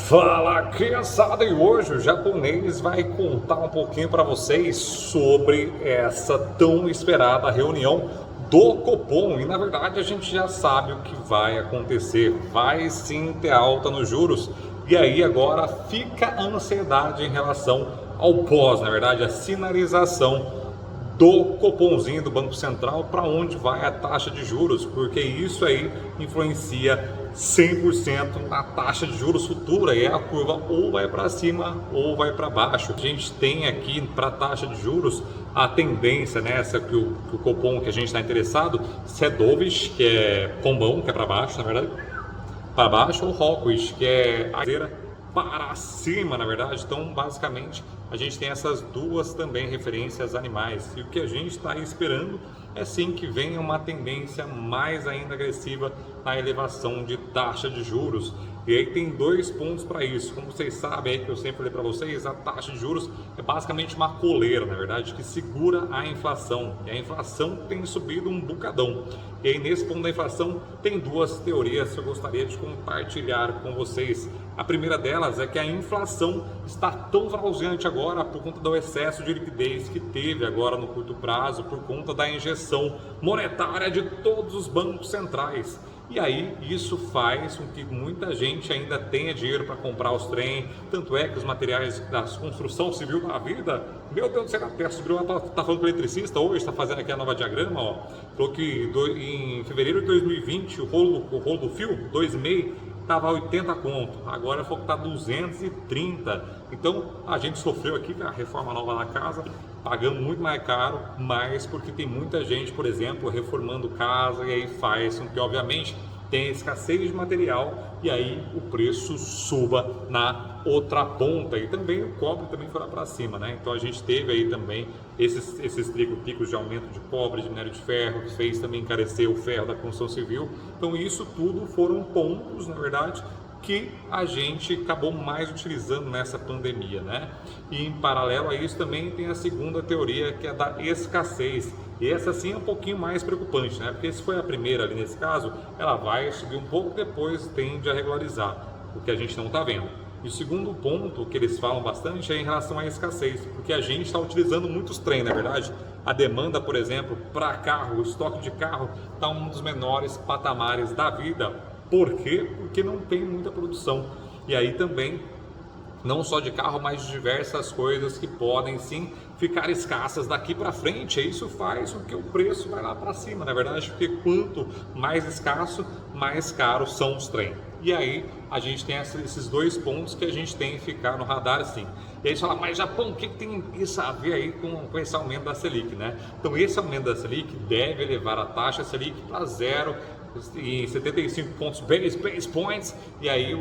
Fala, criançada! E hoje o japonês vai contar um pouquinho para vocês sobre essa tão esperada reunião do Copom. E na verdade a gente já sabe o que vai acontecer. Vai sim ter alta nos juros. E aí agora fica a ansiedade em relação ao pós, na verdade, a sinalização do Copomzinho do Banco Central, para onde vai a taxa de juros, porque isso aí influencia 100% na taxa de juros futura, e a curva ou vai para cima ou vai para baixo. A gente tem aqui para a taxa de juros a tendência nessa que o Copom que a gente está interessado, se é Dovish, que é pombão, que é para baixo, na verdade, para baixo, ou Rockwich, que é a para cima, na verdade. Então, basicamente, a gente tem essas duas também referências animais. E o que a gente está esperando é sim que venha uma tendência mais ainda agressiva na elevação de taxa de juros. E aí tem dois pontos para isso. Como vocês sabem, aí que eu sempre falei para vocês, a taxa de juros é basicamente uma coleira, na verdade, que segura a inflação. E a inflação tem subido um bocadão. E aí nesse ponto da inflação tem duas teorias que eu gostaria de compartilhar com vocês. A primeira delas é que a inflação está tão frauleante agora por conta do excesso de liquidez que teve agora no curto prazo, por conta da injeção monetária de todos os bancos centrais. E aí isso faz com que muita gente ainda tenha dinheiro para comprar os trem, tanto é que os materiais da construção civil da vida, meu Deus do céu, a subiu, tá falando com o eletricista hoje, está fazendo aqui a nova diagrama, ó, falou que em fevereiro de 2020 o rolo do fio, 2,5, estava 80 conto, agora falou que está 230. Então a gente sofreu aqui com a reforma nova da casa, pagando muito mais caro, mas porque tem muita gente, por exemplo, reformando casa, e aí faz com que obviamente tem escassez de material e aí o preço suba na outra ponta. E também o cobre também foi lá para cima, né? Então a gente teve aí também esses picos de aumento de cobre, de minério de ferro, que fez também encarecer o ferro da construção civil. Então isso tudo foram pontos, na verdade, que a gente acabou mais utilizando nessa pandemia, né? E em paralelo a isso também tem a segunda teoria, que é da escassez. E essa sim é um pouquinho mais preocupante, né? Porque se foi a primeira ali nesse caso, ela vai subir um pouco, depois tende a regularizar, o que a gente não está vendo. E o segundo ponto que eles falam bastante é em relação à escassez, porque a gente está utilizando muitos trens, na verdade. A demanda, por exemplo, para carro, o estoque de carro está um dos menores patamares da vida. Por quê? Porque não tem muita produção. E aí também, não só de carro, mas de diversas coisas que podem sim ficar escassas daqui para frente. E isso faz com que o preço vai lá para cima, na verdade, porque quanto mais escasso, mais caros são os trens. E aí a gente tem esses dois pontos que a gente tem que ficar no radar, sim. E aí você fala, mas Japão, o que tem isso a ver aí com esse aumento da Selic, né? Então esse aumento da Selic deve levar a taxa Selic para zero em 75 pontos base points, e aí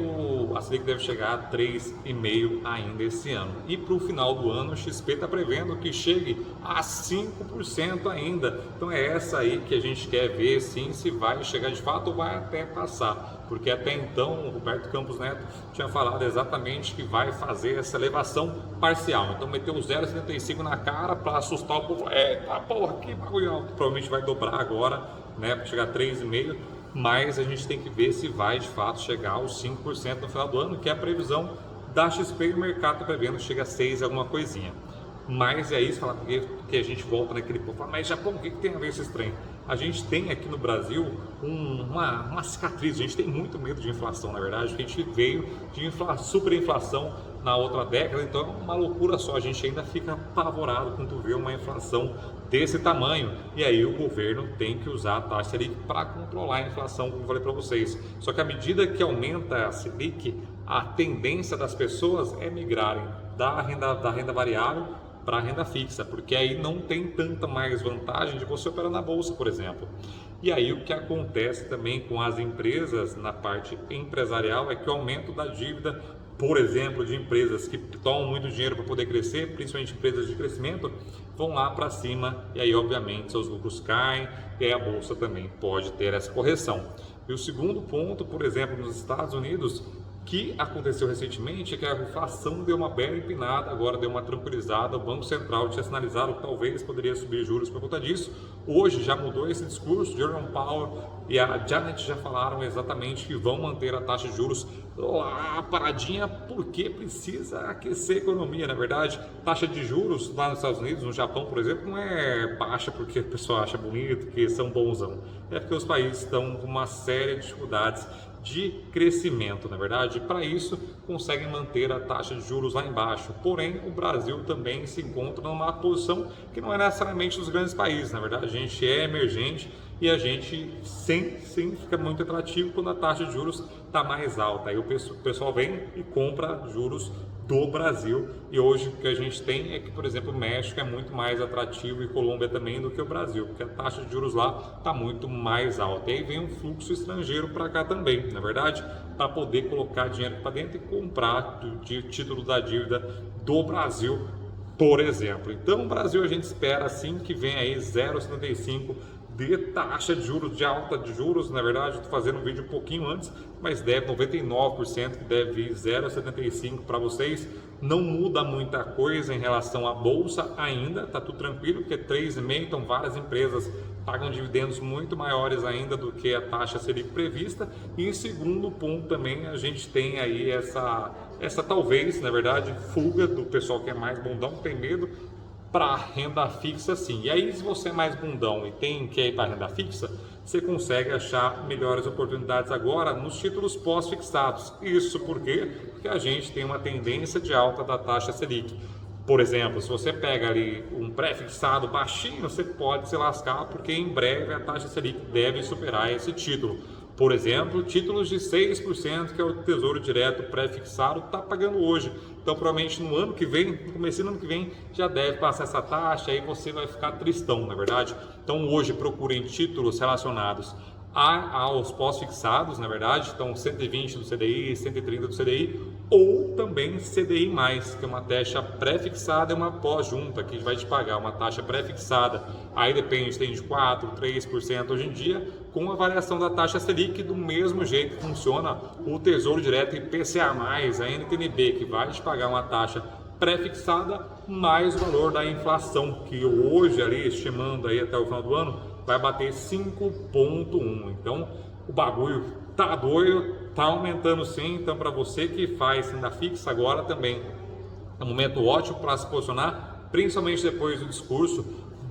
a Selic deve chegar a 3,5 ainda esse ano. E para o final do ano, o XP está prevendo que chegue a 5% ainda. Então é essa aí que a gente quer ver, sim, se vai chegar de fato ou vai até passar. Porque até então o Roberto Campos Neto tinha falado exatamente que vai fazer essa elevação parcial. Então meteu o 0,75 na cara para assustar o povo. Porra, que bagulho alto. Provavelmente vai dobrar agora, né, para chegar a 3,5, mas a gente tem que ver se vai de fato chegar aos 5% no final do ano, que é a previsão da XP, e o mercado está prevendo que chega a 6 alguma coisinha. Mas é isso, falar que a gente volta naquele ponto, mas Japão, o que tem a ver esse trem? A gente tem aqui no Brasil uma cicatriz, a gente tem muito medo de inflação, na verdade, porque a gente veio de superinflação na outra década, então é uma loucura só, a gente ainda fica apavorado quando vê uma inflação desse tamanho, e aí o governo tem que usar a taxa Selic para controlar a inflação, como eu falei para vocês. Só que à medida que aumenta a Selic, a tendência das pessoas é migrarem da renda variável para a renda fixa, porque aí não tem tanta mais vantagem de você operar na bolsa, por exemplo. E aí o que acontece também com as empresas na parte empresarial é que o aumento da dívida, por exemplo, de empresas que tomam muito dinheiro para poder crescer, principalmente empresas de crescimento, vão lá para cima, e aí obviamente seus lucros caem, e aí a bolsa também pode ter essa correção. E o segundo ponto, por exemplo, nos Estados Unidos, que aconteceu recentemente é que a inflação deu uma bela empinada, agora deu uma tranquilizada. O Banco Central tinha sinalizado que talvez poderia subir juros por conta disso. Hoje já mudou esse discurso. Jerome Powell e a Janet já falaram exatamente que vão manter a taxa de juros lá paradinha, porque precisa aquecer a economia. Na verdade, taxa de juros lá nos Estados Unidos, no Japão, por exemplo, não é baixa porque o pessoal acha bonito, que são bonzão. É porque os países estão com uma série de dificuldades de crescimento, na verdade. Para isso conseguem manter a taxa de juros lá embaixo. Porém, o Brasil também se encontra numa posição que não é necessariamente dos grandes países. Na verdade, a gente é emergente e a gente sim fica muito atrativo quando a taxa de juros está mais alta. Aí o pessoal vem e compra juros do Brasil, e hoje o que a gente tem é que, por exemplo, o México é muito mais atrativo e Colômbia também do que o Brasil, porque a taxa de juros lá está muito mais alta. E aí vem um fluxo estrangeiro para cá também, na verdade, para poder colocar dinheiro para dentro e comprar de título da dívida do Brasil, por exemplo. Então, o Brasil a gente espera assim que venha aí 0,75 de taxa de juros, de alta de juros. Na verdade, estou fazendo um vídeo um pouquinho antes, mas deve 99% que deve vir 0,75 para vocês. Não muda muita coisa em relação à bolsa ainda, tá tudo tranquilo, porque 3,5, então várias empresas pagam dividendos muito maiores ainda do que a taxa Selic prevista. E em segundo ponto também a gente tem aí essa talvez, na verdade, fuga do pessoal que é mais bundão, tem medo para renda fixa, sim. E aí, se você é mais bundão e quer ir para renda fixa, você consegue achar melhores oportunidades agora nos títulos pós-fixados. Isso por quê? Porque a gente tem uma tendência de alta da taxa Selic. Por exemplo, se você pega ali um pré-fixado baixinho, você pode se lascar, porque em breve a taxa Selic deve superar esse título. Por exemplo, títulos de 6%, que é o Tesouro Direto pré-fixado, está pagando hoje. Então, provavelmente no ano que vem, no começo do ano que vem, já deve passar essa taxa, aí você vai ficar tristão, na verdade. Então, hoje procurem títulos relacionados aos pós-fixados, na verdade. Então, 120 do CDI, 130 do CDI, ou também CDI+, que é uma taxa pré-fixada e uma pós-junta, que vai te pagar uma taxa pré-fixada. Aí depende, tem de 4%, 3% hoje em dia, com a variação da taxa Selic. Do mesmo jeito que funciona o Tesouro Direto IPCA+, a NTN-B, que vai te pagar uma taxa pré-fixada mais o valor da inflação, que hoje, ali, estimando aí até o final do ano, vai bater 5,1. Então, o bagulho tá doido, tá aumentando sim. Então, para você que faz renda fixa agora também é um momento ótimo para se posicionar, principalmente depois do discurso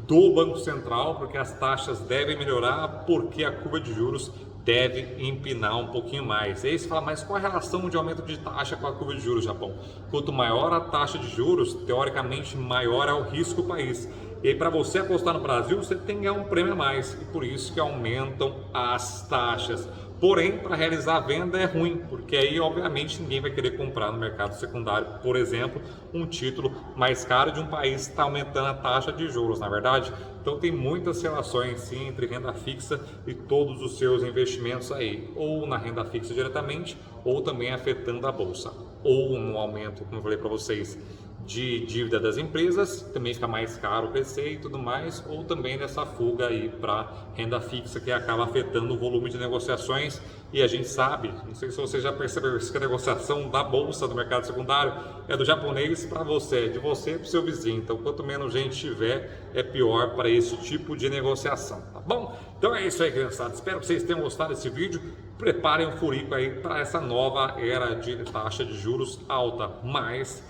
do Banco Central, porque as taxas devem melhorar, porque a curva de juros deve empinar um pouquinho mais. E aí você fala, mas qual a relação de aumento de taxa com a curva de juros, Japão? Quanto maior a taxa de juros, teoricamente maior é o risco do país. E aí, para você apostar no Brasil, você tem que ganhar um prêmio a mais, e por isso que aumentam as taxas. Porém, para realizar a venda é ruim, porque aí, obviamente, ninguém vai querer comprar no mercado secundário, por exemplo, um título mais caro de um país que está aumentando a taxa de juros, na verdade. Então, tem muitas relações, sim, entre renda fixa e todos os seus investimentos aí, ou na renda fixa diretamente, ou também afetando a bolsa, ou no aumento, como eu falei para vocês, de dívida das empresas, também fica mais caro crescer e tudo mais, ou também dessa fuga aí para renda fixa, que acaba afetando o volume de negociações. E a gente sabe, não sei se você já percebeu, que a negociação da bolsa do mercado secundário é do japonês para você, de você para o seu vizinho. Então, quanto menos gente tiver, é pior para esse tipo de negociação, tá bom? Então é isso aí, criançada. Espero que vocês tenham gostado desse vídeo. Preparem o furico aí para essa nova era de taxa de juros alta, mas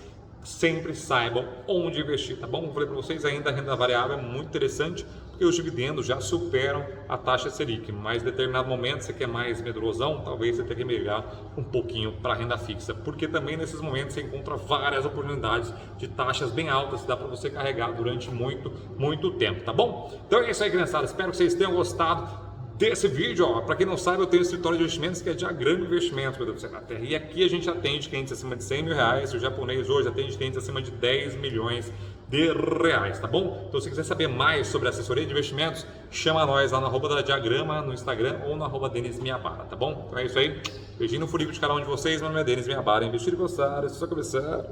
sempre saibam onde investir, tá bom? Como eu falei para vocês, ainda a renda variável é muito interessante, porque os dividendos já superam a taxa Selic, mas em determinado momento você quer mais medrosão, talvez você tenha que migrar um pouquinho para a renda fixa, porque também nesses momentos você encontra várias oportunidades de taxas bem altas que dá para você carregar durante muito tempo, tá bom? Então é isso aí, criançada, espero que vocês tenham gostado desse vídeo. Para quem não sabe, eu tenho um escritório de investimentos que é Diagrama Investimentos, meu Deus do céu, na Terra. E aqui a gente atende clientes acima de 100 mil reais. O japonês hoje atende clientes acima de 10 milhões de reais, tá bom? Então, se quiser saber mais sobre assessoria de investimentos, chama nós lá no @ da Diagrama no Instagram ou no @Denis Miyabara, tá bom? Então é isso aí. Beijinho no furico de cada um de vocês. Meu nome é Denis Miyabara. Investir e gostar, é só começar.